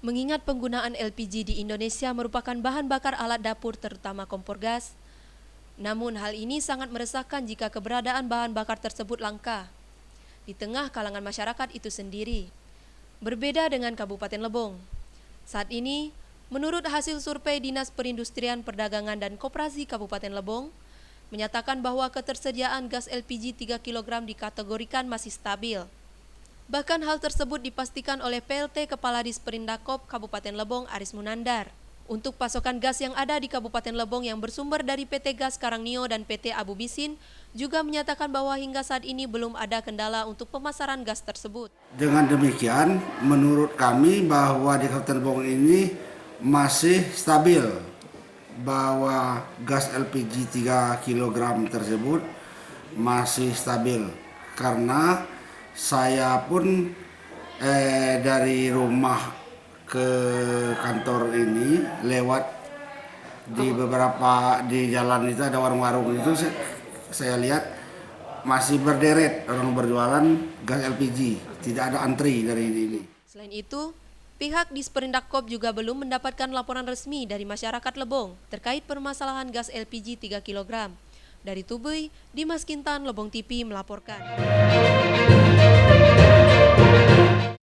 Mengingat penggunaan LPG di Indonesia merupakan bahan bakar alat dapur terutama kompor gas, namun hal ini sangat meresahkan jika keberadaan bahan bakar tersebut langka di tengah kalangan masyarakat itu sendiri. Berbeda dengan Kabupaten Lebong. Saat ini, menurut hasil survei Dinas Perindustrian Perdagangan dan Koperasi Kabupaten Lebong, menyatakan bahwa ketersediaan gas LPG 3 kg dikategorikan masih stabil. Bahkan hal tersebut dipastikan oleh PLT Kepala Disperindakob Kabupaten Lebong Aris Munandar. Untuk pasokan gas yang ada di Kabupaten Lebong yang bersumber dari PT Gas Karangnio dan PT Abu Bisin juga menyatakan bahwa hingga saat ini belum ada kendala untuk pemasaran gas tersebut. Dengan demikian, menurut kami bahwa di Kabupaten Lebong ini masih stabil, bahwa gas LPG 3 kg tersebut masih stabil karena saya pun dari rumah ke kantor ini lewat di beberapa di jalan itu ada warung-warung itu saya lihat masih berderet orang berjualan gas LPG, tidak ada antri dari ini. Selain itu, pihak Disperindakob juga belum mendapatkan laporan resmi dari masyarakat Lebong terkait permasalahan gas LPG 3 kg. Dari Tubui, Dimas Kintan, Lebong TV melaporkan.